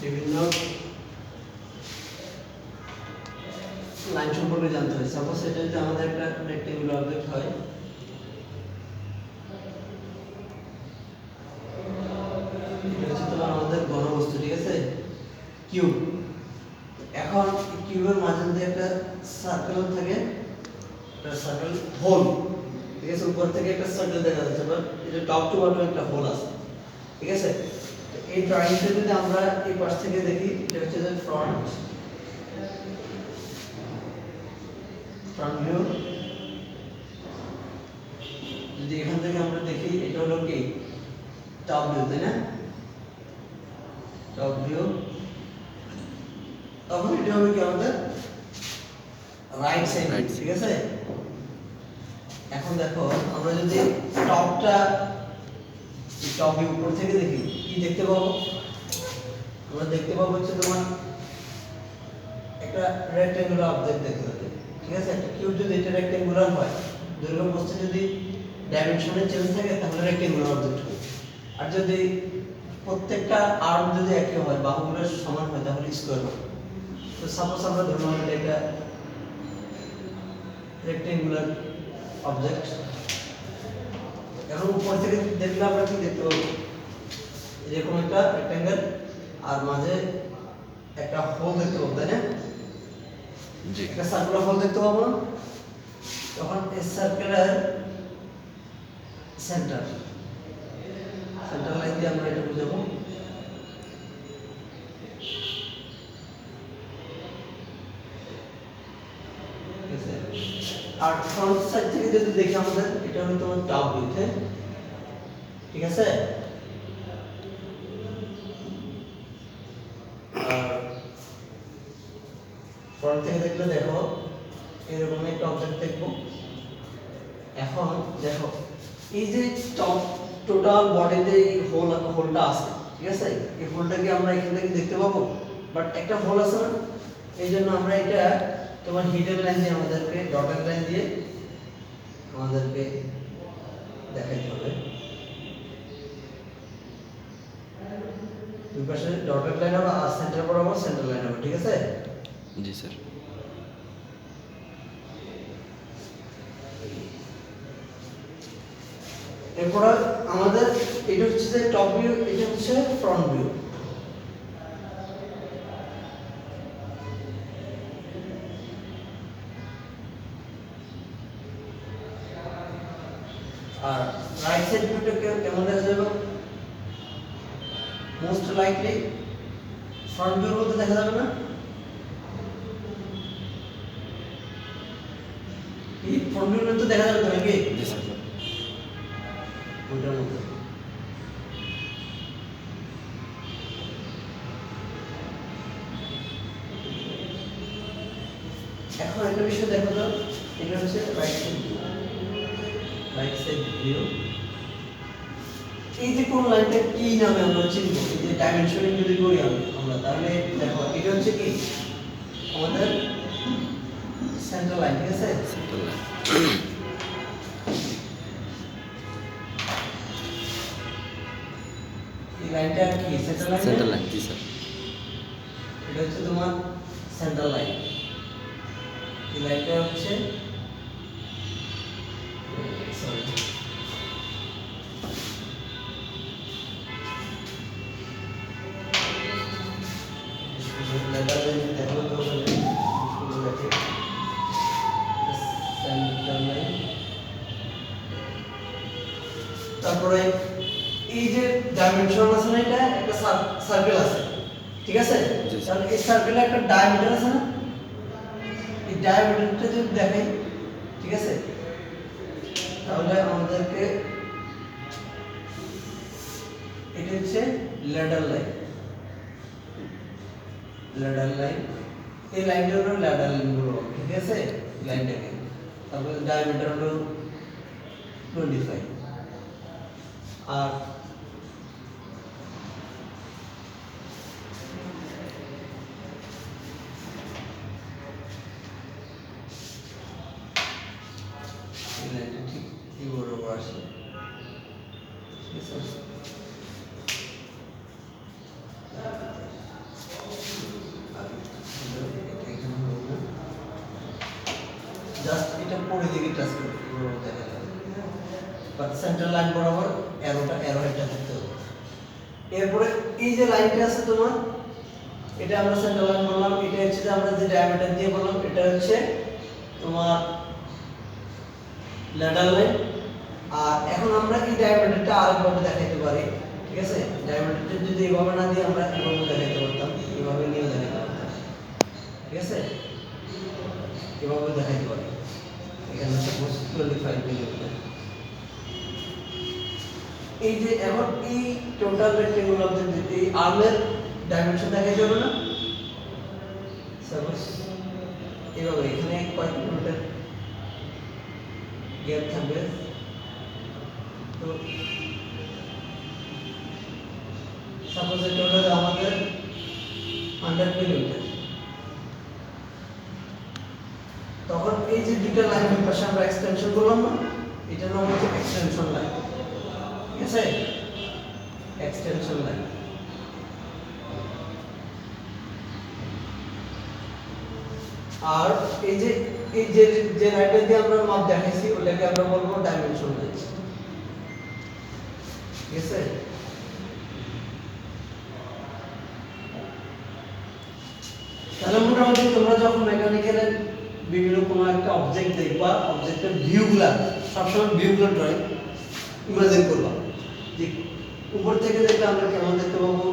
বিভিন্ন লাইন সম্পর্কে জানতে হয়। সাপোজ এটা যদি আমাদের একটা রেক্টেঙ্গুলার অবজেক্ট হয়, এটা হচ্ছে তোমার আমাদের ঘনবস্তু, ঠিক আছে, কিউব। এখন কিউবের মাঝে যদি একটা সার্কেল থাকে, একটা সার্কেল হোল, ঠিক আছে, উপর থেকে একটা সার্কেল দেখা যাচ্ছে, বাট এটা টপ টু বটম একটা হোল আছে, ঠিক আছে। এই ড্রয়িংটা যদি আমরা এই পাশ থেকে দেখি, এটা হচ্ছে যে ফ্রন্ট ভিউ। যদি এখান থেকে আমরা দেখি, এটা হলো কি টপ ভিউ, তাই না? Top view. তখন এটা হবে কি আমাদের রাইট সাইড, ঠিক আছে। এখন দেখো আমরা যদি টপটা টপ ভিউ উপর থেকে দেখি, কি দেখতে পাবো? আমরা দেখতে পাবো হচ্ছে তোমার একটা রেক্টেঙ্গুলার অবজেক্ট দেখতে পাবে, ঠিক আছে। একটা কিউব যদি এটা রেক্টেঙ্গুলার হয়, দৈর্ঘ্য প্রস্থ যদি ডাইমেনশনে চেঞ্জ থাকে, তাহলে রেক্টেঙ্গুলার অবজেক্ট হবে। আর যদি প্রত্যেকটা আর্ম যদি একই হয়, বাহুগুলো সমান হয়, তাহলে স্কয়ার হবে। তো সাপোজ আমরা ধরলাম এটা একটা রেক্টেঙ্গুলার অবজেক্ট। এখন উপর থেকে দেখলে আমরা কি দেখতে পাবো? এরকম একটা রেক্টেঙ্গেল, আর মাঝে একটা হোল দেখতে পাবো, তাই না? জি, একটা সার্কুলার হোল দেখতে পাবো না? তখন এই সার্কেলের সেন্টার লাইন দিয়ে আমরা এটা বুঝাবো। আর ফ্রন্ট সাইড থেকে যদি দেখি আমাদের, এটা হলো তোমার টপ ভিউ, ঠিক আছে। আর ফ্রন্ট থেকে দেখলে দেখো এরকম একটা অবজেক্ট দেখবো। এখন দেখো এই যে টপ টোটাল বডিতে এই হোলটা আছে, ঠিক আছে। এই হোলটাকে আমরা এখান থেকে দেখতে পাবো, বাট একটা হোল আছে না, এই জন্য আমরা এটা তোমার হিডেন লাইন দিয়ে আমাদেরকে ডটেড লাইন দিয়ে আমাদেরকে দেখাইতে হবে। দুই পাশে ডটেড লাইন হবে, আর সেন্টার বরাবর সেন্টার লাইন হবে, ঠিক আছে। জি স্যার। এরপর আমাদের এটা হচ্ছে যে টপ ভিউ, এটা হচ্ছে ফ্রন্ট ভিউ। আর রাইট সাইড ভিউটা কেমন দেখা যাবে? মোস্ট লাইকলি ফ্রন্ট ভিউর মধ্যে দেখা যাবে না? এই ফ্রন্ট ভিউর মধ্যে দেখা যাবে তো নাকি? জি স্যার। ওইটার মধ্যে এখন একটা বিষয় দেখো তো, এটা হচ্ছে রাইট সাইড ভিউ। এই যে কোন লাইনটা কি নামে আমরা চিনব, এই যে ডাইমেনশনিং যদি করি আমরা, তাহলে দেখো এটা হচ্ছে কি আমাদের সেন্টার লাইন, ঠিক আছে। Centre line. এই লাইনটা কি সেন্টার লাইন? সেন্টার লাইন, জি স্যার। এটা হচ্ছে তোমার সেন্টার লাইন। এই লাইনটা হচ্ছে সরি লেটার লাইন দেখো তো লেখে সেন্টার লাইন। তারপরে এই যে ডাইমেনশন আছে না, এটা একটা সার্কেল আছে, ঠিক আছে। তাহলে এই সার্কেলে একটা ডায়ামিটার আছে না, এই ডায়ামিটারটা যদি দেখাই, ঠিক আছে, তাহলে আমাদেরকে এটা হচ্ছে ল্যাডার লাইন। এই লাইনটা হলো ল্যাডার লাইন বলবো, ঠিক আছে, লাইনটাকে। তারপরে ডায়ামিটার হলো 25। আর ঠিক এই বরাবর আসে, ঠিক আছে। জাস্ট এটা পরিধিকে টাচ করে দেখা যাবে, বাট সেন্টার লাইন বরাবর অ্যারো হেডটা থাকতে হবে। এরপরে এই যে লাইনটা আছে তোমার, এটা আমরা সেন্টার লাইন বললাম, এটা হচ্ছে যে আমরা যে ডায়ামিটার দিয়ে বললাম এটা হচ্ছে তোমার ল্যাটারাল লাইন। আর এখন আমরা এই ডায়ামিটারটা আরেকভাবে দেখাইতে পারি, ঠিক আছে? ডায়ামিটারটা যদি এইভাবে না দিয়ে আমরা এইভাবে দেখাইতে পারতাম, এইভাবে নিয়ে দেখাইতে পারতাম, ঠিক আছে? এভাবে দেখাইতে পারি। এখানে সাপোজ 25 মিলিমিটার। এই যে এখন এই টোটাল রেক্টেঙ্গুল অফ দ্য এই আর্মের ডাইমেনশন দেখা যাবে না? সাপোজ এইভাবে এখানে কয় মিলিমিটার গ্যাপ থাকবে, তো সাপোজ এটা হলো আমাদের 100 মিলিমিটার। তখন এই যে দুটো লাইনের পাশে আমরা এক্সটেনশন করলাম না, এটা নাম হচ্ছে এক্সটেনশন লাইন, ঠিক আছে? Extension line. আর এই যে লাইনটা দিয়ে আমরা মাপ দেখাইছি ওটাকে আমরা বলবো ডাইমেনশন লাইন, ঠিক আছে? তাহলে মোটামুটি তোমরা যখন মেকানিক্যালে বিভিন্ন কোনো একটা অবজেক্ট দেখবা, অবজেক্টের ভিউগুলা সবসময় ভিউগুলো ড্রয়িং ইমাজিন করবা, যে উপর থেকে দেখলে আমরা কেমন দেখতে পাবো,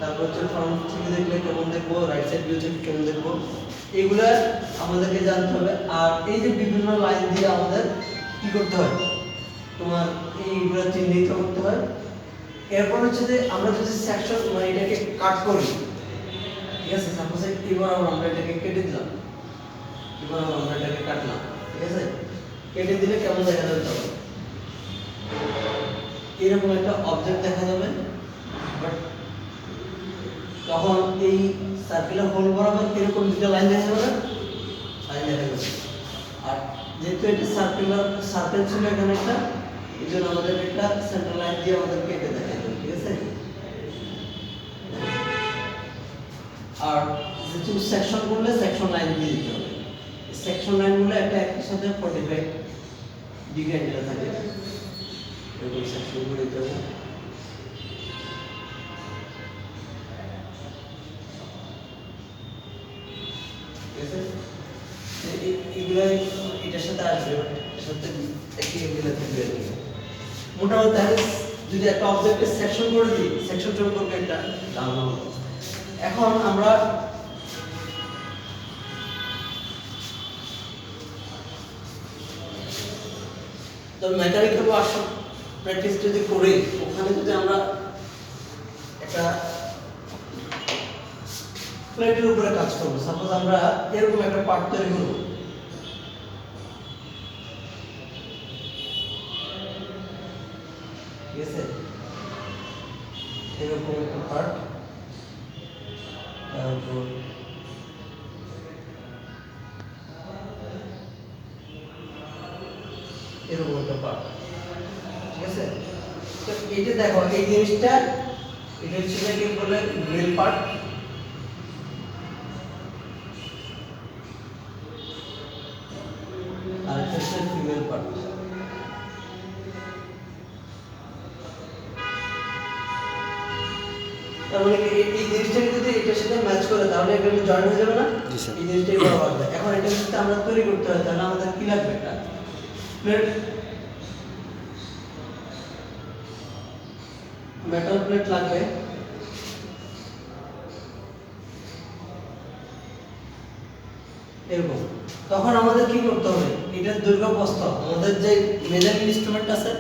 তারপর হচ্ছে ফ্রন্ট থেকে দেখলে কেমন দেখবো, রাইট সাইড ভিউ থেকে কেমন দেখবো, এগুলা আমাদেরকে জানতে হবে। আর এই যে বিভিন্ন লাইন দিয়ে আমাদের কি করতে হয়, তোমার এইগুলা চিহ্নিত করতে হয়। এরপর হচ্ছে যে আমরা যদি সেকশন মানে এটাকে কাট করি, ঠিক আছে? সাপোজ এবার আমরা এটাকে কেটে দিলাম, এবার আমরা এটাকে কাটলাম, ঠিক আছে? কেটে দিলে কেমন দেখা যাবে? তখন এরকম একটা অবজেক্ট দেখা যাবে, বাট তখন এই সার্কেলের হোল বরাবর এরকম দুটো লাইন দেখা যাবে, লাইন দেখা যাবে। আর যেহেতু এটা সার্কেল ছিল এখানে একটা, এই জন্য আমাদের একটা সেন্টার লাইন দিয়ে আমাদের কেটে দেখা যাবে, ঠিক আছে? আর যেহেতু সেকশন করলে সেকশন লাইন দিয়ে দিতে হবে। সেকশন লাইনগুলো একটা একটার সাথে 45 ডিগ্রি অ্যাঙ্গেলে থাকে, এরকম সেকশনগুলো দিতে হবে। ঠিক আছে? এগুলাই এটার সাথে আসবে, এটার সাথে একই অ্যাঙ্গেলে থাকবে আর কি। মোটামুটি তাহলে যদি একটা অবজেক্টের সেকশন করে দিই, সেকশন সম্পর্কে একটা ধারণা হলো। এখন আমরা তো মেকানিক্যাল ওয়ার্কশপ প্র্যাকটিস যদি করি, ওখানে যদি আমরা একটা প্লেটের উপরে কাজ করব, সাপোজ আমরা এরকম একটা পার্ট তৈরি করব, ঠিক আছে? এরকম একটা পার্ট, তারপর এরকম একটা পার্ট, ঠিক আছে? তো এইটা দেখো, এই জিনিসটা এটা হচ্ছে কি বলে মেল পার্ট, আর এটা হচ্ছে ফিমেল পার্ট। তার মানে এই জিনিসটাকে যদি এটার সাথে ম্যাচ করে তাহলে এখানে জয়েন হয়ে যাবে না? এই জিনিসটাই বড় হবে। এখন এটা যদি আমরা তৈরি করতে হয় তাহলে আমাদের কি লাগবে? একটা প্লেট, মেটাল প্লেট লাগবে। এরকম তখন আমাদের কি করতে হবে? এটার দৈর্ঘ্য প্রস্থ আমাদের যে মেজারিং ইনস্ট্রুমেন্ট আছে,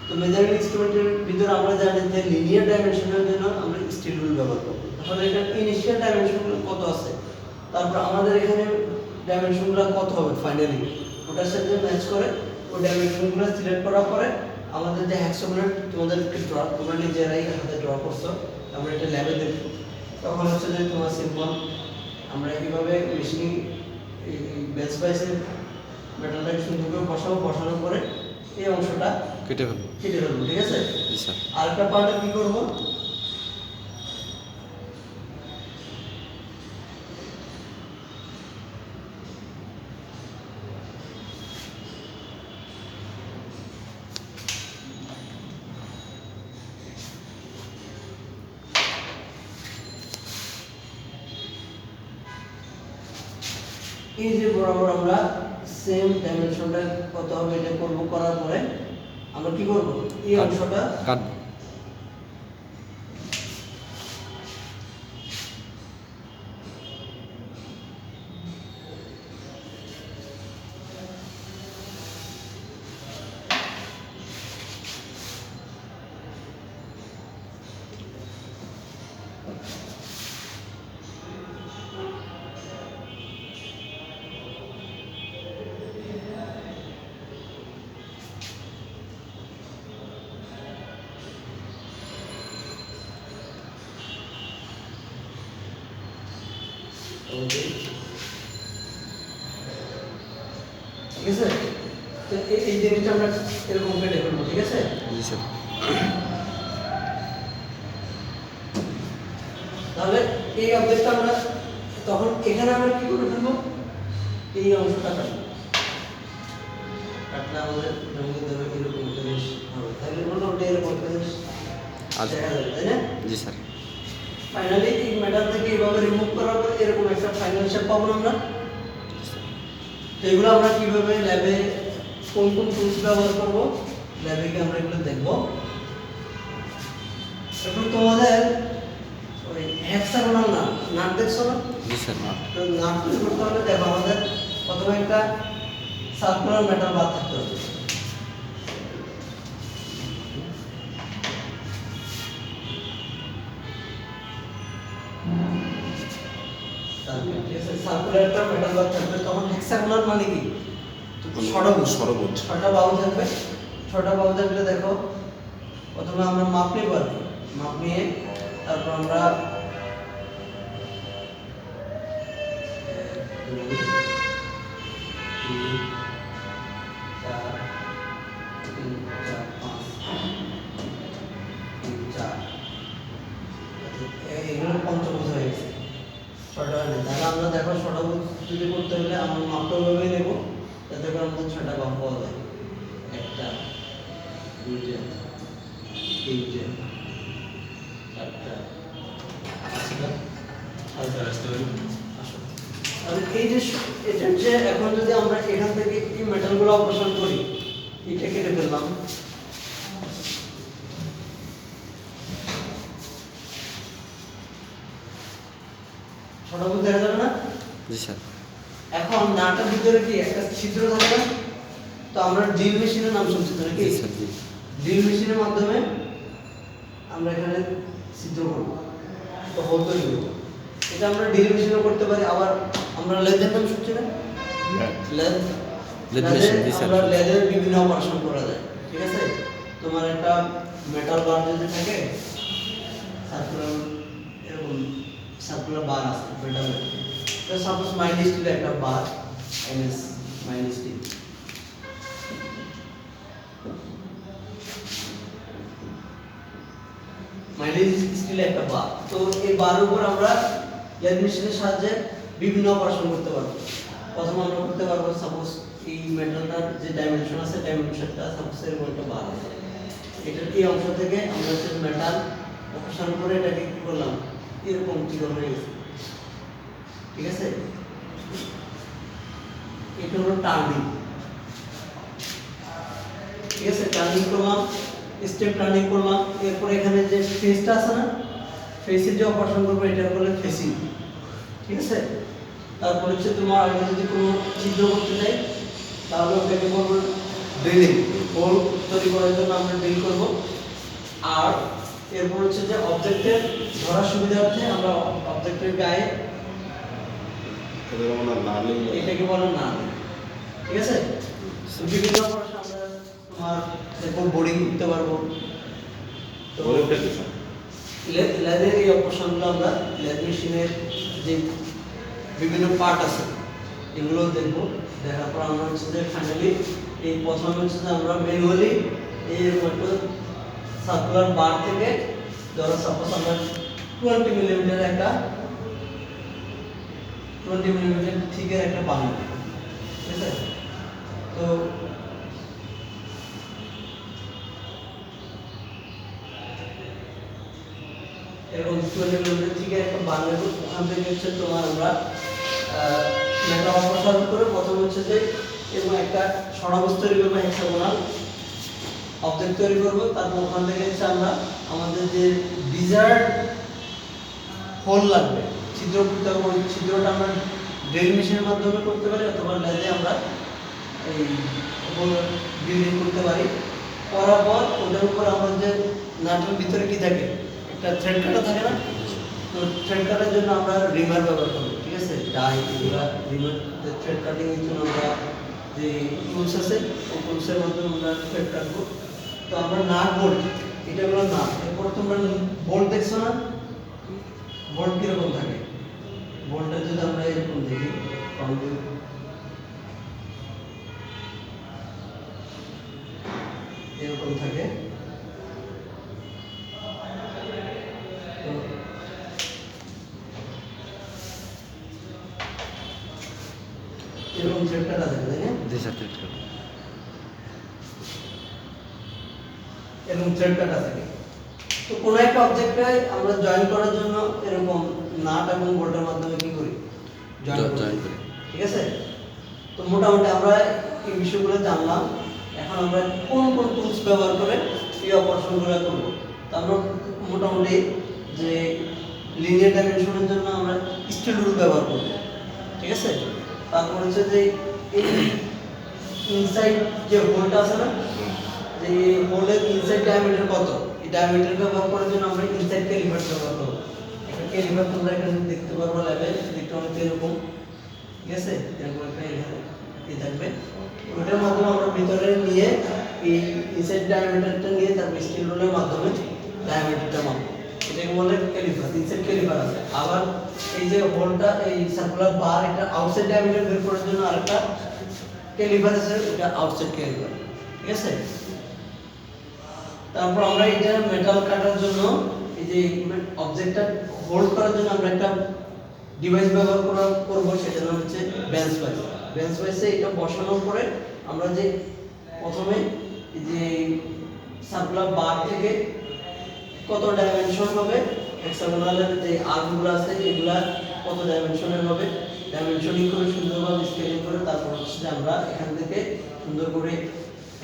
তো মেজারিং ইনস্ট্রুমেন্টের ভিতরে আমরা জানি যে লিনিয়ার ডাইমেনশনের জন্য আমরা স্টিল রুল ব্যবহার করব। তাহলে এটা ইনিশিয়াল ডাইমেনশনগুলো কত আছে, তারপর আমাদের এখানে ডাইমেনশনগুলো কত হবে ফাইনালি, ওটার সাথে ম্যাচ করে ওই ডাইমেনশনগুলো সিলেক্ট করার পরে আমাদের যে হেক্সাগোনাল তোমাদেরকে ড্র, তোমরা নিজেরাই হাতে ড্র করছো, আমরা এটা ল্যাবে দেখব, তখন হচ্ছে যে তোমার সিম্পল আমরা এইভাবে মেশিনিং বেঞ্চ বাইসে মেটালটাকে সুন্দর করে বসাবো, বসানোর পরে এই অংশটা কেটে ফেলবো, ঠিক আছে? জি স্যার। আরেকটা পার্টে কি করবো? এই যে বরাবর আমরা সেম ডাইমেনশনটা কত হবে এটা করব, করার পরে আমরা কি করব, এই অংশটা কাটবো। ঠিক আছে। তো এই জিনিসটা আমরা এরকম কেটে ফেলবো, ঠিক আছে। জি স্যার। তাহলে এই অবজেক্টটা আমরা তখন এখানে আমরা কি করে ফেলবো, এই অংশটা কাটবো, কাটলে আমাদের জমিতে ধরে এরকম একটা জিনিস হবে, তাহলে মোটামুটি এরকম একটা জিনিস দেখা যাবে, তাই না। জি স্যার। ফাইনালি এই মেটাল থেকে এইভাবে রিমুভ করার পর এরকম একটা ফাইনাল শেপ পাবো আমরা। তো এগুলো আমরা কিভাবে ল্যাবে কোন কোন টুলস ব্যবহার করব, ল্যাবে গিয়ে আমরা এগুলো দেখব। এখন তোমাদের ওই হেক্সাগোনাল নাট দেখছো না? জি স্যার। তো নাট তৈরি করতে হলে দেখো আমাদের প্রথমে একটা সার্কুলার মেটাল বার থাকতে হবে। সার্কুলার একটা মেটাল বার থাকবে, তখন হেক্সাগোনাল মানে কি, ষড়ভুজ। ছটা বাহু থাকবে, ছটা বাহু থাকলে দেখো প্রথমে আমরা মাপ নিব, মাপ নিয়ে তারপর আমরা এগুলো পঞ্চভুজ হয়ে গেছে, ছটা হয়ে গেছে। তাহলে আমরা দেখো ষড়ভুজ যদি করতে হলে আমরা মাপটা ওইভাবেই নেবো যাতে করে আমাদের ছটা বাহু পাওয়া যায়, একটা, দুইটা, তিনটে, চারটা, পাঁচটা, আর এই যে এটা যে এখন যদি আমরা এখান থেকে এই মেটালগুলো অপসারণ করি, এটা কেটে ফেললাম, ছোটবুজ দেখা যাবে না। জি স্যার। এখন নাটার ভিতরে কি একটা ছিদ্র থাকবে, তো আমরা ড্রিল মেশিনের নাম শুনছি তো নাকি। জি স্যার। জি। ড্রিল মেশিনের মাধ্যমে আমরা এখানে ছিদ্র করব, তো হোল তৈরি করব। এটা আমরা ড্রিল মেশিনও করতে পারি, আবার আমরা লেদের নাম শুনছি না, লেদ মেশিন। জি স্যার। আমরা লেদের বিভিন্ন অপারেশন করা যায়, ঠিক আছে। তোমার একটা মেটাল বার যদি থাকে, সার্কুলার এরকম সার্কুলার বার আছে মেটালের, তো সাপোজ মাইনাস স্টিল একটা বার, MS minus steel, minus steel একটা বার। তো এই বারের উপর আমরা লেদ মেশিনের সাহায্যে বিভিন্ন অপারেশন করতে পারবো। প্রথমে আমরা করতে পারবো সাপোজ এই মেটালটার যে ডাইমেনশন আছে, ডাইমেনশনটা সাপোজ এরকম একটা বার আছে, এটার এই অংশ থেকে আমরা হচ্ছে মেটাল অপসারণ করে এটাকে কি করলাম, এরকম চিকন হয়ে গেছে, ঠিক আছে। এটা হলো টার্নিং, ঠিক আছে। টার্নিং করলাম, স্টেপ টার্নিং করলাম, এরপর এখানে যে ফেসটা আছে না, ফেসের যে অপারেশন করবো এটা বলে ফেসিং, ঠিক আছে। তারপর হচ্ছে তোমার আগে যদি কোনো ছিদ্র করতে চাই তাহলে ওটাকে বলবো ড্রিলিং, হোল তৈরি করার জন্য আমরা ড্রিল করব। আর এরপর হচ্ছে যে অবজেক্টের ধরার সুবিধার্থে আমরা অবজেক্টের গায়ে এটাকে বলে না, ঠিক আছে। বিভিন্ন অপারেশন আমরা তোমার এরপর বোর্ডিং করতে পারবো। তো লেদের এই অপারেশনগুলো আমরা লেদ মেশিনের যে বিভিন্ন পার্ট আছে এগুলো দেখবো, দেখার পর আমরা হচ্ছে যে ফাইনালি এই প্রথমে হচ্ছে যে আমরা ম্যানুয়ালি এই সার্কুলার বার থেকে ধরো সাপোজ আমরা 20 মিলিমিটার একটা 20 মিলিমিটার থিকের একটা বানাবো, ঠিক আছে। তো এরকম 20 মিলিমিটার থিকের একটা বানাবো, ওখান থেকে হচ্ছে তোমার আমরা মেটাল অপসারণ করে প্রথম হচ্ছে যে এবং একটা সরাবস তৈরি করবো, হেক্সাগোনাল অবজেক্ট তৈরি করবো। তারপর ওখান থেকে হচ্ছে আমরা আমাদের যে ডিজায়ার্ড হোল লাগবে, ছিদ্র করতে হবে, ওই ছিদ্রটা আমরা ড্রিল মেশিনের মাধ্যমে করতে পারি অথবা লেজে আমরা এই হোল ড্রিলিং করতে পারি। করার পর ওটার উপর আমরা যে নাটের ভিতরে কি থাকে, একটা থ্রেড কাটা থাকে না, তো থ্রেড কাটার জন্য আমরা রিমার ব্যবহার করবো, ঠিক আছে, ডাই এগুলা রিমার থ্রেড কাটিং এর জন্য আমরা যে টুলস আছে ওই টুলসের মাধ্যমে আমরা থ্রেড কাটবো। তো আমরা নাট বোল্ট, এটা হলো নাট। এরপর তোমরা বোল্ট দেখছো না, বোল্ট কিরকম থাকে, বোল্টটা যদি আমরা এরকম দেখি এরকম থাকে। তো এরকম থ্রেড কাটা থাকে, তাই না? জি স্যার, থ্রেড কাটা। এরকম থ্রেড কাটা থাকে। তো কোনো একটা অবজেক্টে আমরা জয়েন করার জন্য এরকম নাট এবং বোল্টের মাধ্যমে কি করি, জয়েন করি, ঠিক আছে। তো মোটামুটি আমরা এই বিষয়গুলো জানলাম। এখন আমরা কোন কোন টুলস ব্যবহার করে এই অপারেশনগুলো করব। তো আমরা মোটামুটি যে লিনিয়ার ডাইমেনশনের জন্য আমরা স্টিল রুল ব্যবহার করব, ঠিক আছে। তারপর হচ্ছে যে এই ইনসাইড যে হোলটা আছে না, যে হোলের ইনসাইড ডায়ামিটার কত, এই ডায়ামিটার ব্যবহার করার জন্য আমরা ইনসাইড ক্যালিপার ব্যবহার করব। একটা ক্যালিপার তোমরা এখানে দেখতে পারবো, লেভেল দেখতে অনেকটা এরকম, ঠিক আছে, এরকম একটা এই থাকবে। ওটার মাধ্যমে আমরা ভিতরে নিয়ে এই ইনসাইড ডায়ামিটারটা নিয়ে তারপর স্টিল রুলের মাধ্যমে ডায়ামিটারটা মাপবো। এটাকে বলে ক্যালিপার, ইনসাইড ক্যালিপার আছে। আবার এই যে হোলটা, এই সার্কুলার বার, এটা আউটসাইড ডায়ামিটার বের করার জন্য আরেকটা ক্যালিপার আছে, এটা আউটসাইড ক্যালিপার, ঠিক আছে। তারপর আমরা এটা মেটাল কাটার জন্য এই যে অবজেক্টটা হোল্ড করার জন্য আমরা একটা ডিভাইস ব্যবহার করব, সেটা নাম হচ্ছে বেঞ্চ ভাইস। বেঞ্চ ভাইসে এটা বসানোর পরে আমরা যে প্রথমে এই যে সার্কুলার বার থেকে কত ডাইমেনশন হবে, হেক্সাগোনালের যে আর্মগুলো আছে এগুলা কত ডাইমেনশনের হবে, ডাইমেনশনিং করে সুন্দরভাবে স্কেলিং করে তারপর হচ্ছে যে আমরা এখান থেকে সুন্দর করে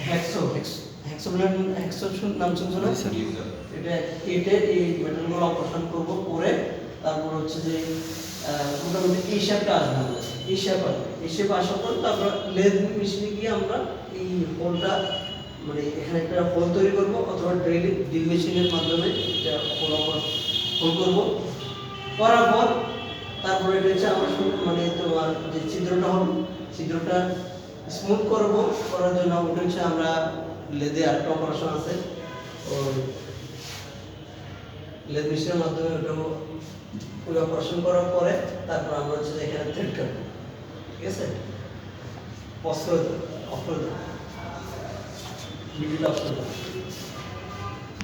হেক্সাগোনাল নাম শুনছো না, এটা কেটে এই মেটালগুলো অপারেশন করব, করে তারপর হচ্ছে যে মোটামুটি এই শেপটা আসবে, এই শেপ আসার পর তারপর লেদ মেশিনে গিয়ে আমরা এই হোলটা, মানে এখানে একটা হোল তৈরি করব অথবা ড্রিল মেশিনের মাধ্যমে এটা হোল করব। করার পর তারপরে এটা হচ্ছে আমরা মানে তোমার যে ছিদ্রটা হবে, ছিদ্রটা স্মুথ করব। করার জন্য ওটা হচ্ছে আমরা লেদে আরেকটা অপারেশন আছে, ওই লেদ মেশিনের মাধ্যমে ওটা ওই অপারেশন করার পরে তারপর আমরা হচ্ছে এখানে থ্রেড কাটবো, ঠিক আছে। পজ করে দাও, অফ করে দাও, ভিডিওটা অফ করে দাও।